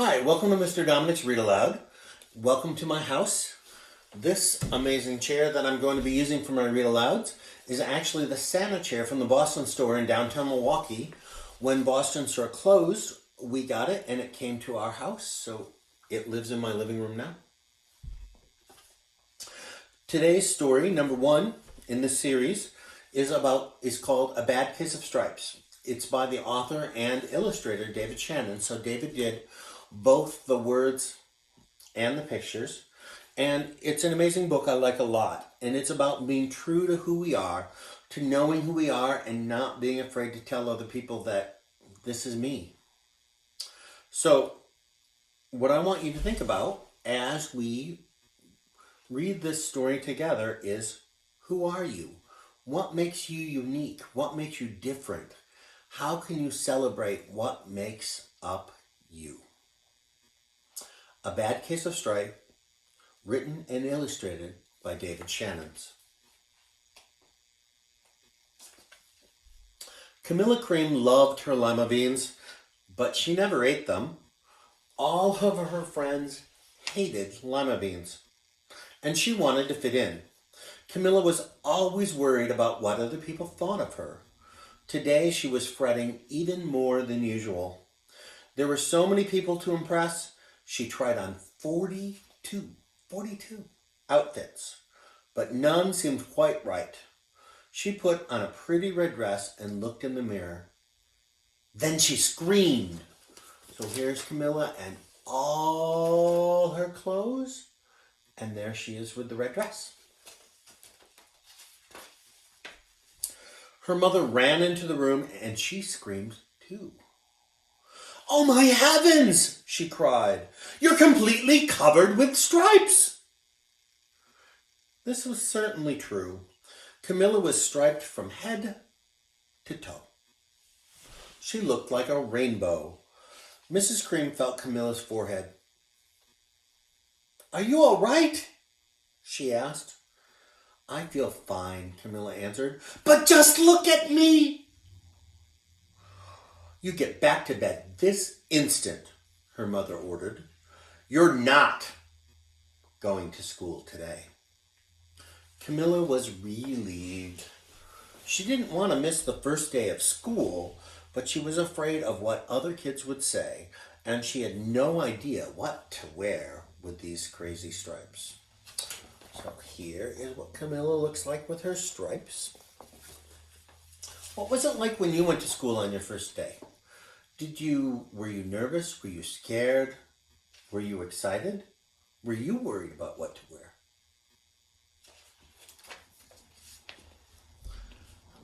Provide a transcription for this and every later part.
Hi, welcome to Mr. Dominic's Read Aloud. Welcome to my house. This amazing chair that I'm going to be using for my Read Alouds is actually the Santa chair from the Boston store in downtown Milwaukee. When Boston store closed, we got it and it came to our house, so it lives in my living room now. Today's story, number one in this series, is called A Bad Case of Stripes. It's by the author and illustrator David Shannon. So David did both the words and the pictures. And it's an amazing book I like a lot. And it's about being true to who we are, to knowing who we are, and not being afraid to tell other people that this is me. So, what I want you to think about as we read this story together is, who are you? What makes you unique? What makes you different? How can you celebrate what makes up you? A Bad Case of Stripe, written and illustrated by David Shannon. Camilla Cream loved her lima beans, but she never ate them. All of her friends hated lima beans, and she wanted to fit in. Camilla was always worried about what other people thought of her. Today she was fretting even more than usual. There were so many people to impress. She tried on 42 outfits, but none seemed quite right. She put on a pretty red dress and looked in the mirror. Then she screamed. So here's Camilla and all her clothes, and there she is with the red dress. Her mother ran into the room and she screamed too. "Oh my heavens!" she cried. "You're completely covered with stripes!" This was certainly true. Camilla was striped from head to toe. She looked like a rainbow. Mrs. Cream felt Camilla's forehead. "Are you all right?" she asked. "I feel fine," Camilla answered. "But just look at me!" "You get back to bed this instant," her mother ordered. "You're not going to school today." Camilla was relieved. She didn't want to miss the first day of school, but she was afraid of what other kids would say, and she had no idea what to wear with these crazy stripes. So here is what Camilla looks like with her stripes. What was it like when you went to school on your first day? Were you nervous? Were you scared? Were you excited? Were you worried about what to wear?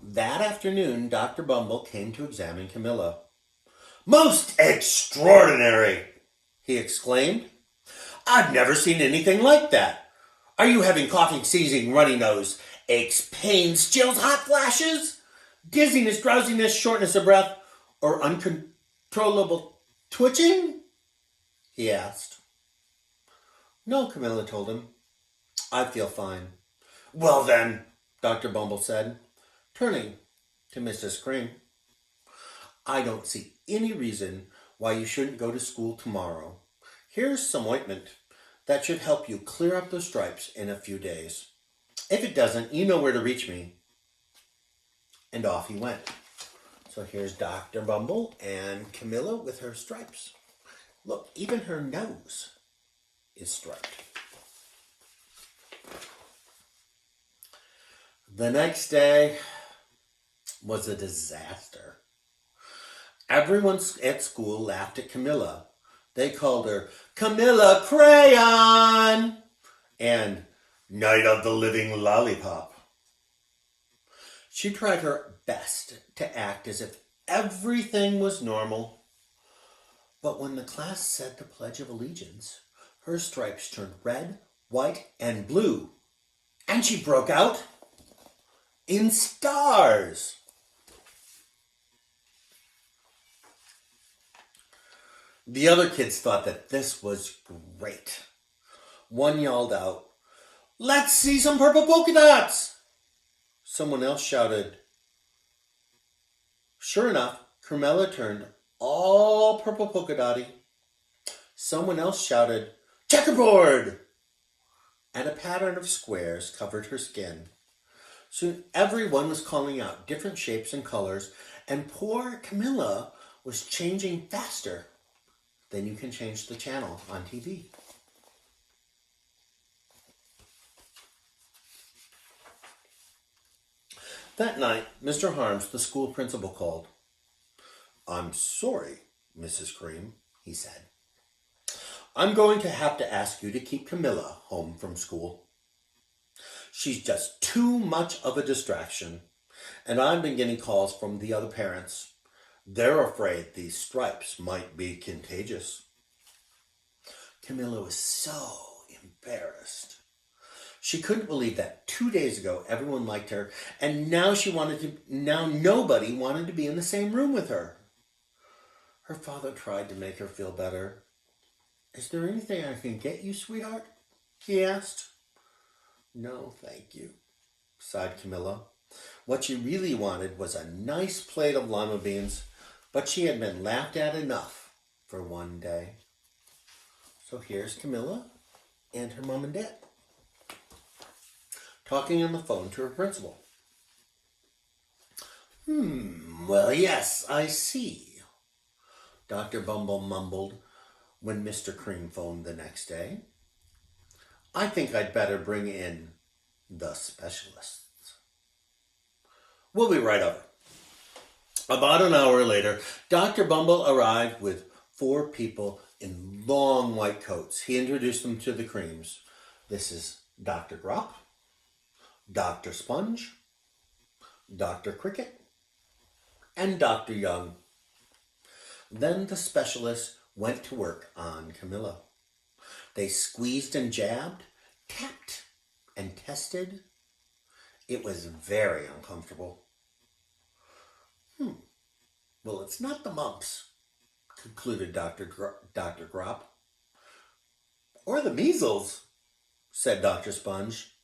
That afternoon, Dr. Bumble came to examine Camilla. "Most extraordinary!" he exclaimed. "I've never seen anything like that. Are you having coughing, sneezing, runny nose, aches, pains, chills, hot flashes, dizziness, drowsiness, shortness of breath, or uncontrollable twitching?" he asked. "No," Camilla told him. "I feel fine." "Well then," Dr. Bumble said, turning to Mrs. Cream, "I don't see any reason why you shouldn't go to school tomorrow. Here's some ointment that should help you clear up those stripes in a few days. If it doesn't, you know where to reach me." And off he went. So here's Dr. Bumble and Camilla with her stripes. Look, even her nose is striped. The next day was a disaster. Everyone at school laughed at Camilla. They called her Camilla Crayon and Night of the Living Lollipop. She tried her best to act as if everything was normal. But when the class said the Pledge of Allegiance, her stripes turned red, white, and blue. And she broke out in stars. The other kids thought that this was great. One yelled out, "Let's see some purple polka dots!" Someone else shouted. Sure enough, Camilla turned all purple polka dotty. Someone else shouted, "Checkerboard!" and a pattern of squares covered her skin. Soon everyone was calling out different shapes and colors, and poor Camilla was changing faster than you can change the channel on TV. That night, Mr. Harms, the school principal, called. "I'm sorry, Mrs. Cream," he said. "I'm going to have to ask you to keep Camilla home from school. She's just too much of a distraction, and I've been getting calls from the other parents. They're afraid these stripes might be contagious." Camilla was so embarrassed. She couldn't believe that 2 days ago everyone liked her, and now nobody wanted to be in the same room with her. Her father tried to make her feel better. "Is there anything I can get you, sweetheart?" he asked. "No, thank you," sighed Camilla. What she really wanted was a nice plate of lima beans, but she had been laughed at enough for one day. So here's Camilla and her mom and dad talking on the phone to her principal. Well, yes, I see," Dr. Bumble mumbled when Mr. Cream phoned the next day. "I think I'd better bring in the specialists." "We'll be right over." About an hour later, Dr. Bumble arrived with 4 people in long white coats. He introduced them to the Creams. "This is Dr. Grop, Dr. Sponge, Dr. Cricket, and Dr. Young." Then the specialists went to work on Camilla. They squeezed and jabbed, tapped and tested. It was very uncomfortable. Well, it's not the mumps," concluded Dr. Grop. "Or the measles," said Dr. Sponge.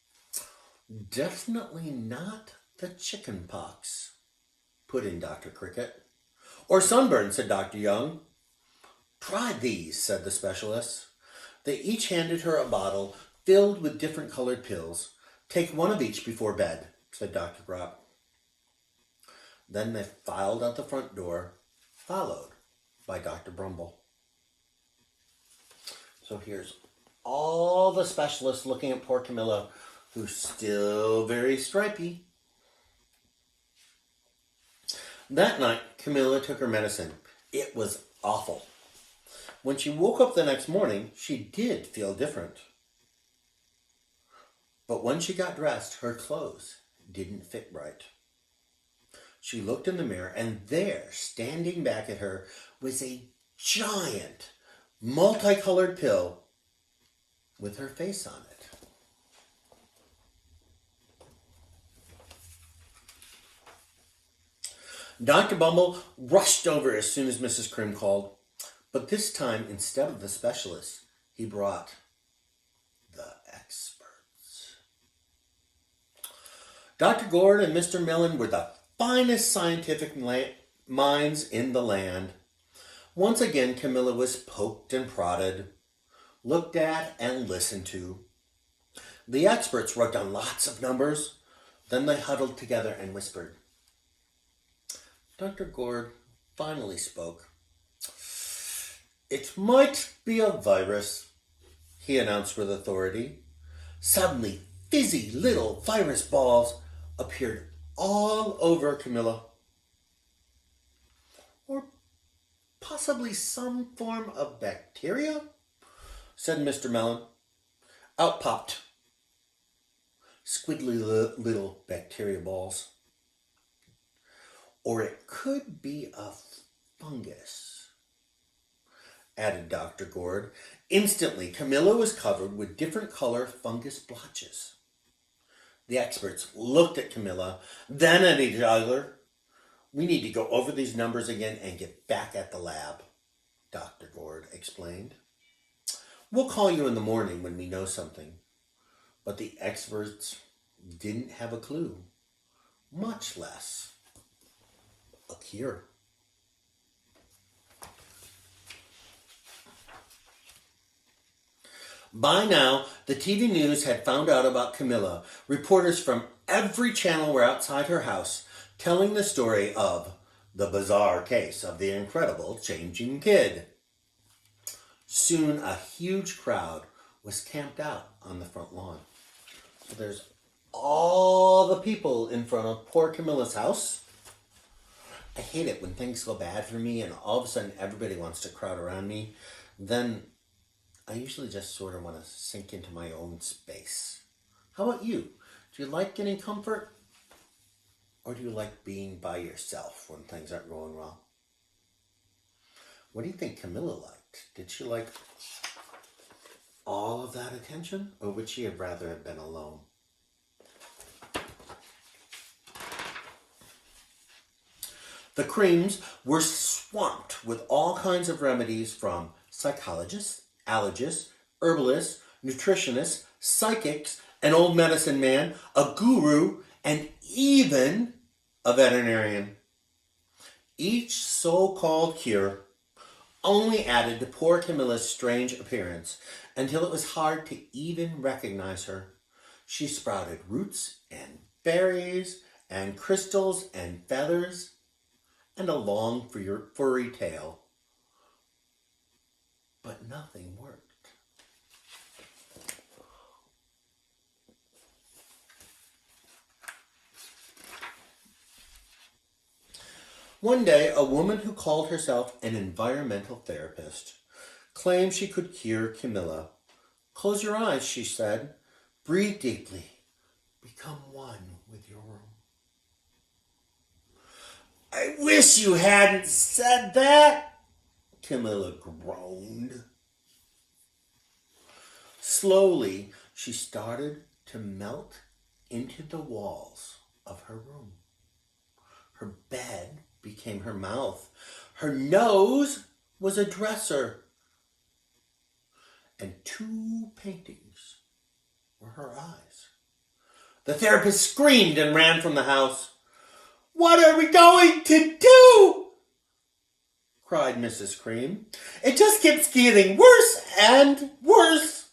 "Definitely not the chicken pox," put in Dr. Cricket. "Or sunburn," said Dr. Young. "Try these," said the specialists. They each handed her a bottle filled with different colored pills. "Take one of each before bed," said Dr. Grop. Then they filed out the front door, followed by Dr. Bumble. So here's all the specialists looking at poor Camilla, who's still very stripy. That night, Camilla took her medicine. It was awful. When she woke up the next morning, she did feel different. But when she got dressed, her clothes didn't fit right. She looked in the mirror, and there, standing back at her, was a giant, multicolored pill with her face on it. Dr. Bumble rushed over as soon as Mrs. Cream called, but this time, instead of the specialist, he brought the experts. Dr. Gord and Mr. Millen were the finest scientific minds in the land. Once again, Camilla was poked and prodded, looked at and listened to. The experts wrote down lots of numbers. Then they huddled together and whispered. Dr. Gord finally spoke. "It might be a virus," he announced with authority. Suddenly, fizzy little virus balls appeared all over Camilla. "Or possibly some form of bacteria," said Mr. Mellon. Out popped squiggly little bacteria balls. "Or it could be a fungus," added Dr. Gord. Instantly, Camilla was covered with different color fungus blotches. The experts looked at Camilla, then at each other. "We need to go over these numbers again and get back at the lab," Dr. Gord explained. "We'll call you in the morning when we know something." But the experts didn't have a clue, much less a cure. By now, the TV news had found out about Camilla. Reporters from every channel were outside her house, telling the story of the bizarre case of the incredible changing kid. Soon, a huge crowd was camped out on the front lawn. So there's all the people in front of poor Camilla's house. I hate it when things go bad for me and all of a sudden everybody wants to crowd around me. Then I usually just sort of want to sink into my own space. How about you? Do you like getting comfort? Or do you like being by yourself when things aren't going well? What do you think Camilla liked? Did she like all of that attention? Or would she have rather have been alone? The Creams were swamped with all kinds of remedies from psychologists, allergists, herbalists, nutritionists, psychics, an old medicine man, a guru, and even a veterinarian. Each so-called cure only added to poor Camilla's strange appearance until it was hard to even recognize her. She sprouted roots and berries and crystals and feathers and a long furry tail. But nothing worked. One day, a woman who called herself an environmental therapist claimed she could cure Camilla. Close your eyes, she said. Breathe deeply. Become one with your room. I wish you hadn't said that, Camilla groaned. Slowly, she started to melt into the walls of her room. Her bed became her mouth. Her nose was a dresser. And 2 paintings were her eyes. The therapist screamed and ran from the house. What are we going to do? Cried Mrs. Cream. It just keeps getting worse and worse.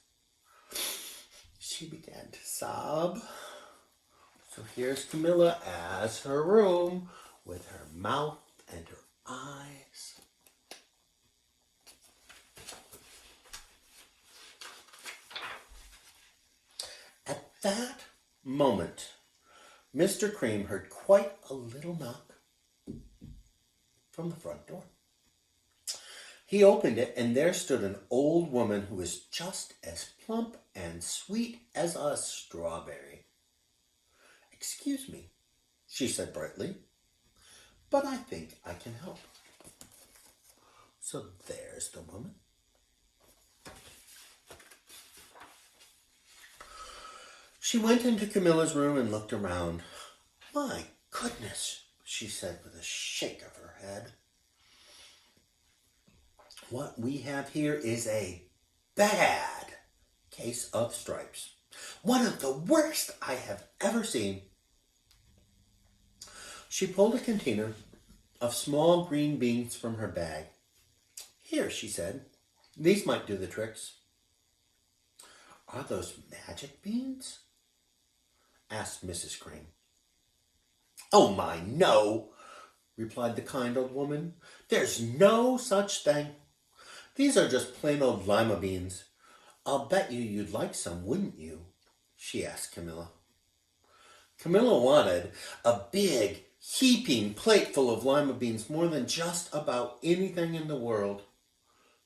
She began to sob. So here's Camilla as her room with her mouth and her eyes. At that moment, Mr. Cream heard quite a little knock from the front door. He opened it, and there stood an old woman who was just as plump and sweet as a strawberry. Excuse me, she said brightly, but I think I can help. So there's the woman. She went into Camilla's room and looked around. My goodness, she said with a shake of her head. What we have here is a bad case of stripes. One of the worst I have ever seen. She pulled a container of small green beans from her bag. Here, she said, these might do the tricks. Are those magic beans? Asked Mrs. Cream. Oh my, no, replied the kind old woman. There's no such thing. These are just plain old lima beans. I'll bet you'd like some, wouldn't you? She asked Camilla. Camilla wanted a big, heaping plate full of lima beans more than just about anything in the world.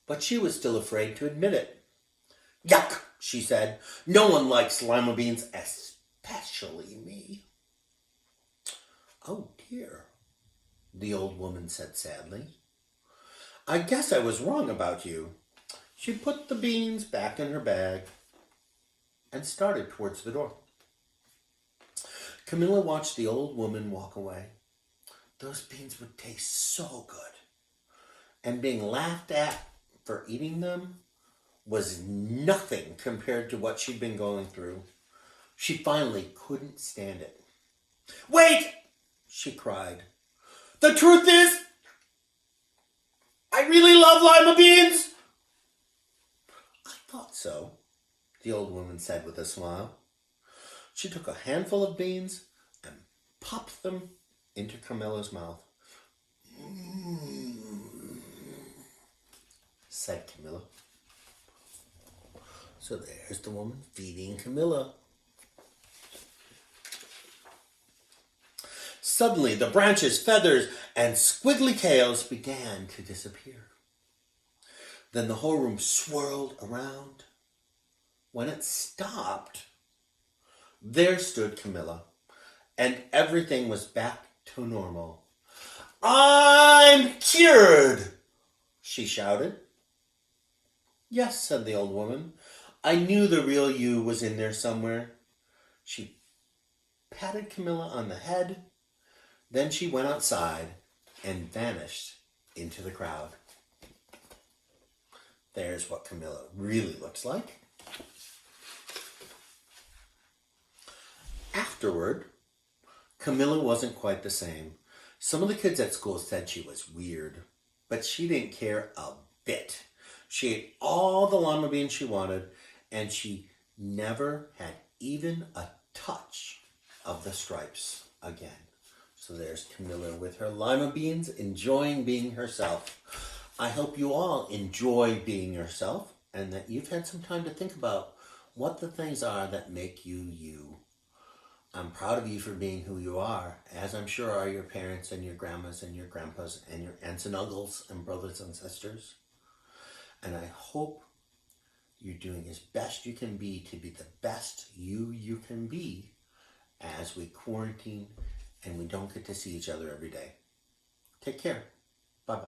But she was still afraid to admit it. Yuck, she said. No one likes lima beans, especially me. Oh dear, the old woman said sadly. I guess I was wrong about you. She put the beans back in her bag and started towards the door. Camilla watched the old woman walk away. Those beans would taste so good. And being laughed at for eating them was nothing compared to what she'd been going through. She finally couldn't stand it. Wait, she cried. The truth is, I really love lima beans. I thought so, the old woman said with a smile. She took a handful of beans and popped them into Camilla's mouth. "Mmm," said Camilla. So there's the woman feeding Camilla. Suddenly, the branches, feathers, and squiggly tails began to disappear. Then the whole room swirled around. When it stopped, there stood Camilla, and everything was back to normal. "I'm cured!" she shouted. "Yes," said the old woman. "I knew the real you was in there somewhere." She patted Camilla on the head. Then she went outside and vanished into the crowd. There's what Camilla really looks like. Afterward, Camilla wasn't quite the same. Some of the kids at school said she was weird, but she didn't care a bit. She ate all the lima beans she wanted, and she never had even a touch of the stripes again. So there's Camilla with her lima beans, enjoying being herself. I hope you all enjoy being yourself and that you've had some time to think about what the things are that make you you. I'm proud of you for being who you are, as I'm sure are your parents and your grandmas and your grandpas and your aunts and uncles and brothers and sisters. And I hope you're doing as best you can be to be the best you can be as we quarantine and we don't get to see each other every day. Take care.